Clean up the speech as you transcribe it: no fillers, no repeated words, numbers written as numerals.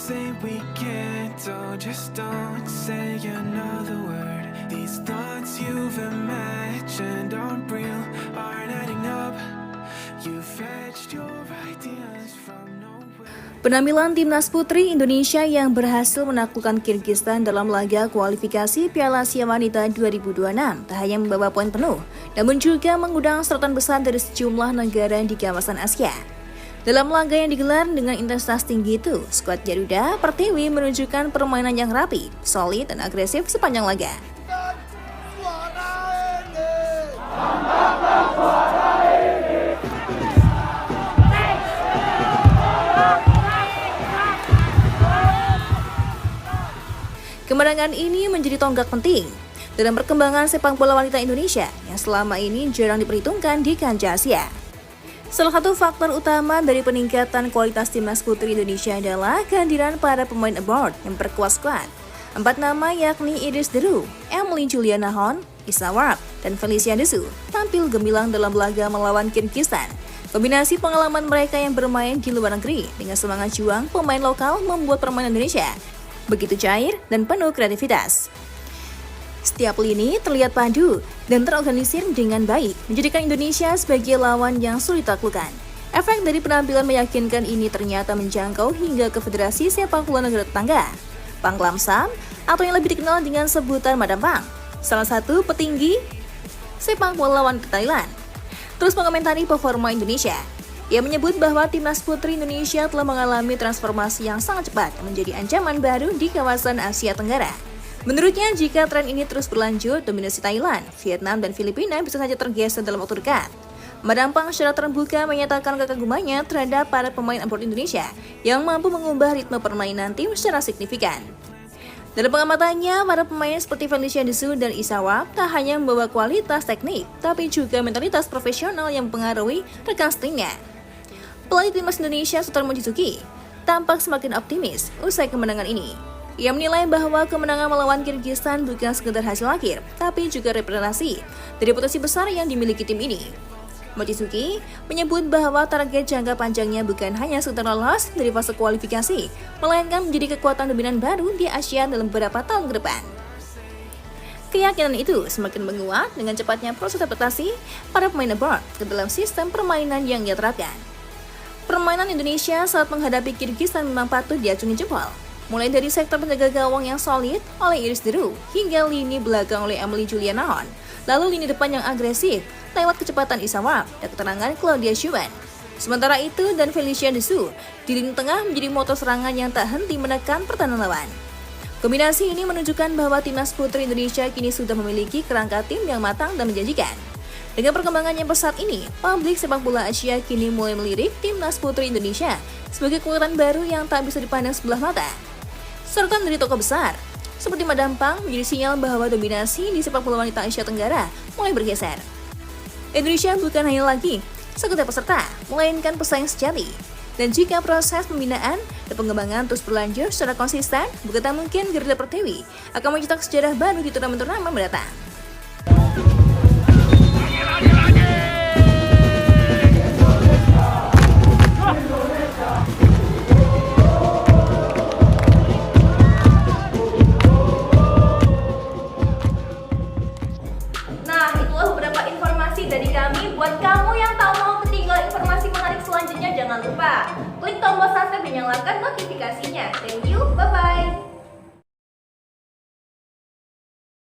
say we can't, oh, just don't say another word. These thoughts you've imagined aren't real, aren't adding up. You fetched your ideas from nowhere. Penampilan Timnas Putri Indonesia yang berhasil menaklukkan Kirgistan dalam laga kualifikasi Piala Asia Wanita 2026 tak hanya membawa poin penuh, namun juga mengundang sorotan besar dari sejumlah negara di kawasan Asia. Dalam laga yang digelar dengan intensitas tinggi itu, skuad Garuda Pertiwi menunjukkan permainan yang rapi, solid, dan agresif sepanjang laga. Kemenangan ini menjadi tonggak penting dalam perkembangan sepak bola wanita Indonesia yang selama ini jarang diperhitungkan di kancah Asia. Salah satu faktor utama dari peningkatan kualitas Timnas Putri Indonesia adalah kehadiran para pemain abroad yang memperkuat skuad. 4 nama yakni Iris Deru, Emily Juliana Hon, Isa Warp, dan Felicia Desu tampil gemilang dalam laga melawan Kirgistan. Kombinasi pengalaman mereka yang bermain di luar negeri dengan semangat juang pemain lokal membuat permainan Indonesia begitu cair dan penuh kreativitas. Setiap lini terlihat padu dan terorganisir dengan baik, menjadikan Indonesia sebagai lawan yang sulit taklukkan. Efek dari penampilan meyakinkan ini ternyata menjangkau hingga ke Federasi Sepak Bola Negara Tetangga, Panglamsam, atau yang lebih dikenal dengan sebutan Madam Pang, salah satu petinggi sepak bola wanita Thailand. Terus mengomentari performa Indonesia. Ia menyebut bahwa Timnas Putri Indonesia telah mengalami transformasi yang sangat cepat menjadi ancaman baru di kawasan Asia Tenggara. Menurutnya, jika tren ini terus berlanjut, dominasi Thailand, Vietnam, dan Filipina bisa saja tergeser dalam waktu dekat. Madam Pang secara terbuka menyatakan kekagumannya terhadap para pemain abroad Indonesia yang mampu mengubah ritme permainan tim secara signifikan. Dalam pengamatannya, para pemain seperti Felicia Desu dan Isa Warp tak hanya membawa kualitas teknik, tapi juga mentalitas profesional yang mempengaruhi rekan setimnya. Pelatih Timnas Indonesia Sutar Mochizuki tampak semakin optimis usai kemenangan ini. Ia menilai bahwa kemenangan melawan Kirgistan bukan sekedar hasil akhir, tapi juga representasi dari potensi besar yang dimiliki tim ini. Mochizuki menyebut bahwa target jangka panjangnya bukan hanya sekedar lolos dari fase kualifikasi, melainkan menjadi kekuatan dominan baru di Asia dalam beberapa tahun ke depan. Keyakinan itu semakin menguat dengan cepatnya proses adaptasi para pemain abroad ke dalam sistem permainan yang ia terapkan. Permainan Indonesia saat menghadapi Kirgistan memang patut diacungi jempol. Mulai dari sektor penjaga gawang yang solid oleh Iris Deru hingga lini belakang oleh Emily Juliana Hon, lalu lini depan yang agresif lewat kecepatan Isa Warp dan ketenangan Claudia Schumann. Sementara itu, dan Felicia Desu di lini tengah menjadi motor serangan yang tak henti menekan pertahanan lawan. Kombinasi ini menunjukkan bahwa Timnas Putri Indonesia kini sudah memiliki kerangka tim yang matang dan menjanjikan. Dengan perkembangan yang pesat ini, publik sepak bola Asia kini mulai melirik Timnas Putri Indonesia sebagai kekuatan baru yang tak bisa dipandang sebelah mata. Sorotan dari tokoh besar seperti Madam Pang menjadi sinyal bahwa dominasi di sepak bola wanita Asia Tenggara mulai bergeser. Indonesia bukan hanya lagi sekedar peserta, melainkan pesaing sejati. Dan jika proses pembinaan dan pengembangan terus berlanjut secara konsisten, bukan tak mungkin Garuda Pertiwi akan mencetak sejarah baru di turnamen-turnamen mendatang. Dari kami, buat kamu yang tak mau ketinggalan informasi menarik selanjutnya, jangan lupa klik tombol subscribe dan nyalakan notifikasinya. Thank you.